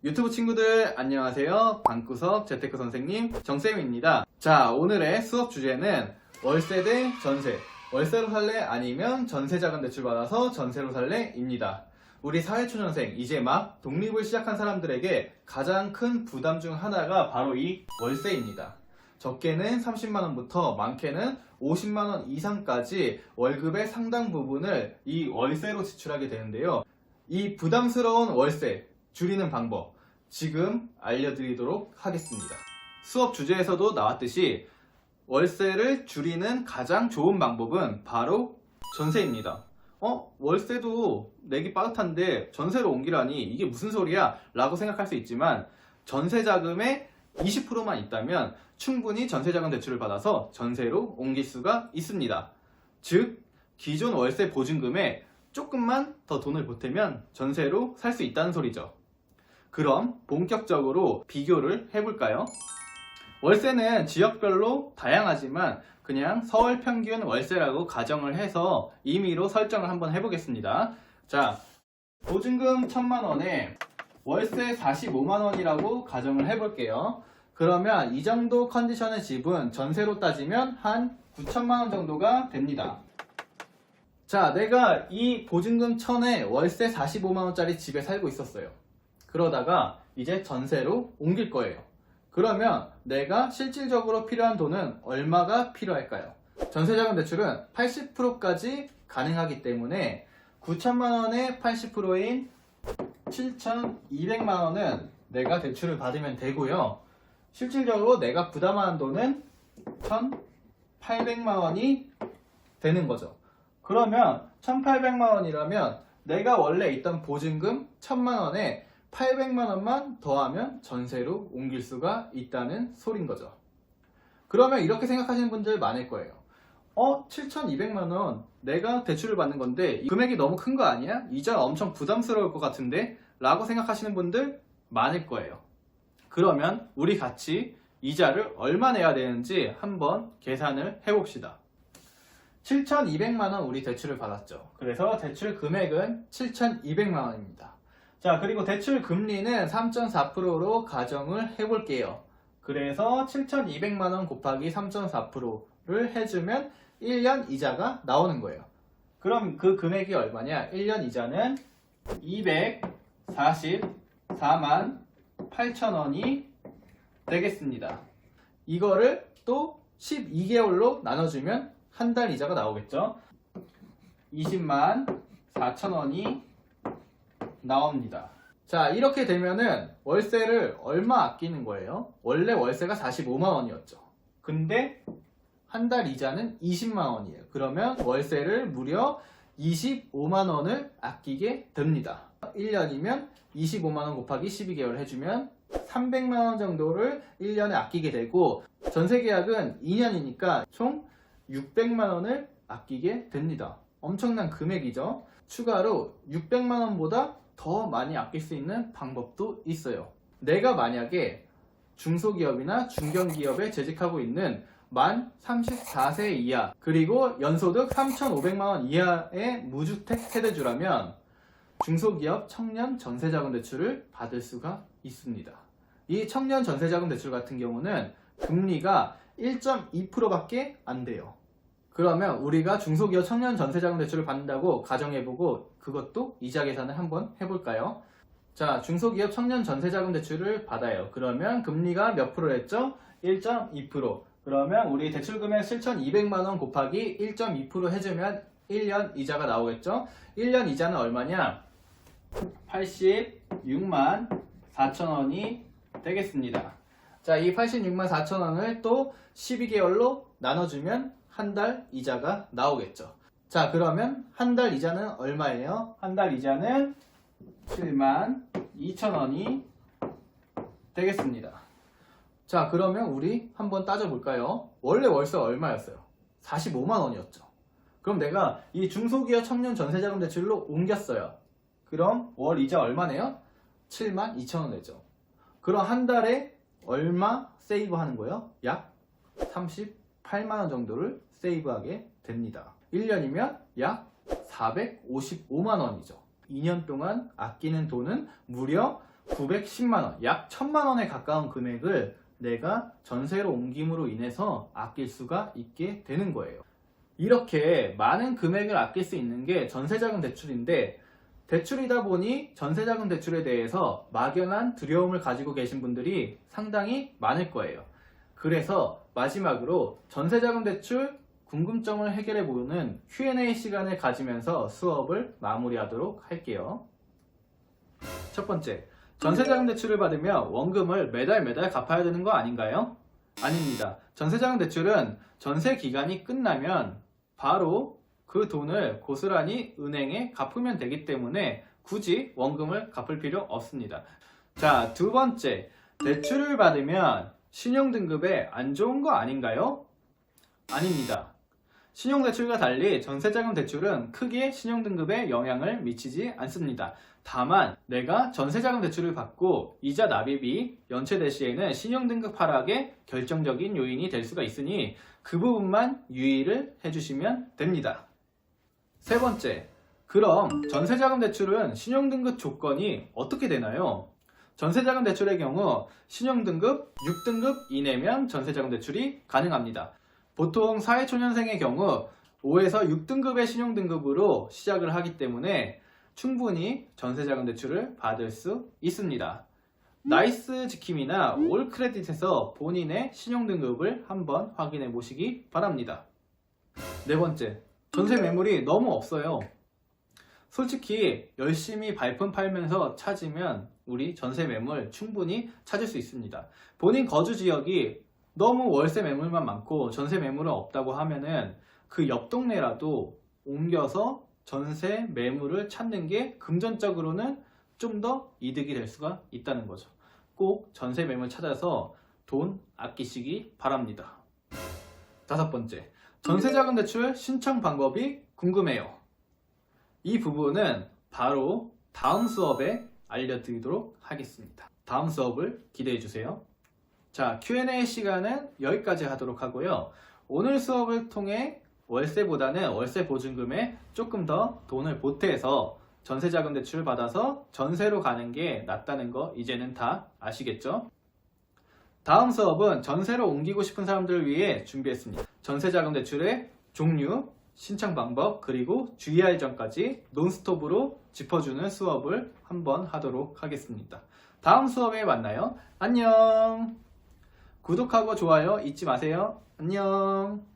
유튜브 친구들 안녕하세요. 방구석 재테크 선생님 정쌤입니다. 자, 오늘의 수업 주제는 월세 대 전세, 월세로 살래 아니면 전세자금 대출 받아서 전세로 살래 입니다. 우리 사회초년생 이제 막 독립을 시작한 사람들에게 가장 큰 부담 중 하나가 바로 이 월세입니다. 적게는 30만원부터 많게는 50만원 이상까지 월급의 상당 부분을 이 월세로 지출하게 되는데요. 이 부담스러운 월세 줄이는 방법 지금 알려드리도록 하겠습니다. 수업 주제에서도 나왔듯이 월세를 줄이는 가장 좋은 방법은 바로 전세입니다. 월세도 내기 빠듯한데 전세로 옮기라니 이게 무슨 소리야? 라고 생각할 수 있지만 전세자금의 20%만 있다면 충분히 전세자금 대출을 받아서 전세로 옮길 수가 있습니다. 즉 기존 월세 보증금에 조금만 더 돈을 보태면 전세로 살 수 있다는 소리죠. 그럼 본격적으로 비교를 해볼까요? 월세는 지역별로 다양하지만 그냥 서울 평균 월세라고 가정을 해서 임의로 설정을 한번 해보겠습니다. 자, 보증금 1000만원에 월세 45만원이라고 가정을 해볼게요. 그러면 이 정도 컨디션의 집은 전세로 따지면 한 9천만원 정도가 됩니다. 자, 내가 이 보증금 1000에 월세 45만원짜리 집에 살고 있었어요. 그러다가 이제 전세로 옮길 거예요. 그러면 내가 실질적으로 필요한 돈은 얼마가 필요할까요? 전세자금 대출은 80%까지 가능하기 때문에 9천만원의 80%인 7,200만원은 내가 대출을 받으면 되고요. 실질적으로 내가 부담하는 돈은 1,800만원이 되는 거죠. 그러면 1,800만원이라면 내가 원래 있던 보증금 1,000만원에 800만원만 더하면 전세로 옮길 수가 있다는 소린 거죠. 그러면 이렇게 생각하시는 분들 많을 거예요. 7,200만원 내가 대출을 받는 건데 이 금액이 너무 큰 거 아니야? 이자 엄청 부담스러울 것 같은데? 라고 생각하시는 분들 많을 거예요. 그러면 우리 같이 이자를 얼마 내야 되는지 한번 계산을 해봅시다. 7,200만원 우리 대출을 받았죠. 그래서 대출 금액은 7,200만원입니다. 자, 그리고 대출 금리는 3.4%로 가정을 해볼게요. 그래서 7,200만원 곱하기 3.4%를 해주면 1년 이자가 나오는 거예요. 그럼 그 금액이 얼마냐? 1년 이자는 244만 8천원이 되겠습니다. 이거를 또 12개월로 나눠주면 한 달 이자가 나오겠죠? 20만 4천원이 나옵니다. 자, 이렇게 되면은 월세를 얼마 아끼는 거예요? 원래 월세가 45만원이었죠. 근데 한 달 이자는 20만원이에요. 그러면 월세를 무려 25만원을 아끼게 됩니다. 1년이면 25만원 곱하기 12개월 해주면 300만원 정도를 1년에 아끼게 되고 전세계약은 2년이니까 총 600만원을 아끼게 됩니다. 엄청난 금액이죠. 추가로 600만원보다 더 많이 아낄 수 있는 방법도 있어요. 내가 만약에 중소기업이나 중견기업에 재직하고 있는 만 34세 이하 그리고 연소득 3,500만원 이하의 무주택 세대주라면 중소기업 청년 전세자금 대출을 받을 수가 있습니다. 이 청년 전세자금 대출 같은 경우는 금리가 1.2%밖에 안 돼요. 그러면 우리가 중소기업 청년 전세자금 대출을 받는다고 가정해보고 그것도 이자 계산을 한번 해볼까요? 자, 중소기업 청년 전세자금 대출을 받아요. 그러면 금리가 몇 프로였죠? 1.2%. 그러면 우리 대출금액 7,200만원 곱하기 1.2% 해주면 1년 이자가 나오겠죠? 1년 이자는 얼마냐? 86만 4천원이 되겠습니다. 자, 이 86만 4천원을 또 12개월로 나눠주면 한 달 이자가 나오겠죠. 자, 그러면 한 달 이자는 얼마예요? 한 달 이자는 7만 2천원이 되겠습니다. 자, 그러면 우리 한번 따져볼까요? 원래 월세 얼마였어요? 45만원이었죠. 그럼 내가 이 중소기업 청년 전세자금 대출로 옮겼어요. 그럼 월 이자 얼마네요? 7만 2천원 내죠. 그럼 한 달에 얼마 세이브 하는 거예요? 약 38만원 정도를 세이브하게 됩니다. 1년이면 약 455만원이죠. 2년 동안 아끼는 돈은 무려 910만원, 약 1000만원에 가까운 금액을 내가 전세로 옮김으로 인해서 아낄 수가 있게 되는 거예요. 이렇게 많은 금액을 아낄 수 있는 게 전세자금 대출인데, 대출이다 보니 전세자금 대출에 대해서 막연한 두려움을 가지고 계신 분들이 상당히 많을 거예요. 그래서 마지막으로 전세자금 대출 궁금점을 해결해 보는 Q&A 시간을 가지면서 수업을 마무리하도록 할게요. 첫 번째, 전세자금 대출을 받으면 원금을 매달 갚아야 되는 거 아닌가요? 아닙니다. 전세자금 대출은 전세 기간이 끝나면 바로 그 돈을 고스란히 은행에 갚으면 되기 때문에 굳이 원금을 갚을 필요 없습니다. 자, 두 번째, 대출을 받으면 신용등급에 안 좋은 거 아닌가요? 아닙니다. 신용대출과 달리 전세자금 대출은 크게 신용등급에 영향을 미치지 않습니다. 다만 내가 전세자금 대출을 받고 이자 납입이 연체될 시에는 신용등급 하락에 결정적인 요인이 될 수가 있으니 그 부분만 유의를 해주시면 됩니다. 세 번째, 그럼 전세자금 대출은 신용등급 조건이 어떻게 되나요? 전세자금 대출의 경우 신용등급 6등급 이내면 전세자금 대출이 가능합니다. 보통 사회초년생의 경우 5에서 6등급의 신용등급으로 시작을 하기 때문에 충분히 전세자금 대출을 받을 수 있습니다. 나이스 지킴이나 올크레딧에서 본인의 신용등급을 한번 확인해 보시기 바랍니다. 네 번째, 전세 매물이 너무 없어요. 솔직히 열심히 발품 팔면서 찾으면 우리 전세 매물 충분히 찾을 수 있습니다. 본인 거주 지역이 너무 월세 매물만 많고 전세 매물은 없다고 하면은 그 옆 동네라도 옮겨서 전세 매물을 찾는 게 금전적으로는 좀 더 이득이 될 수가 있다는 거죠. 꼭 전세 매물 찾아서 돈 아끼시기 바랍니다. 다섯 번째, 전세자금 대출 신청 방법이 궁금해요. 이 부분은 바로 다음 수업에 알려드리도록 하겠습니다. 다음 수업을 기대해 주세요. 자, Q&A 시간은 여기까지 하도록 하고요. 오늘 수업을 통해 월세보다는 월세 보증금에 조금 더 돈을 보태서 전세자금 대출을 받아서 전세로 가는 게 낫다는 거 이제는 다 아시겠죠? 다음 수업은 전세로 옮기고 싶은 사람들을 위해 준비했습니다. 전세자금 대출의 종류, 신청 방법, 그리고 주의할 점까지 논스톱으로 짚어주는 수업을 한번 하도록 하겠습니다. 다음 수업에 만나요. 안녕! 구독하고 좋아요 잊지 마세요. 안녕!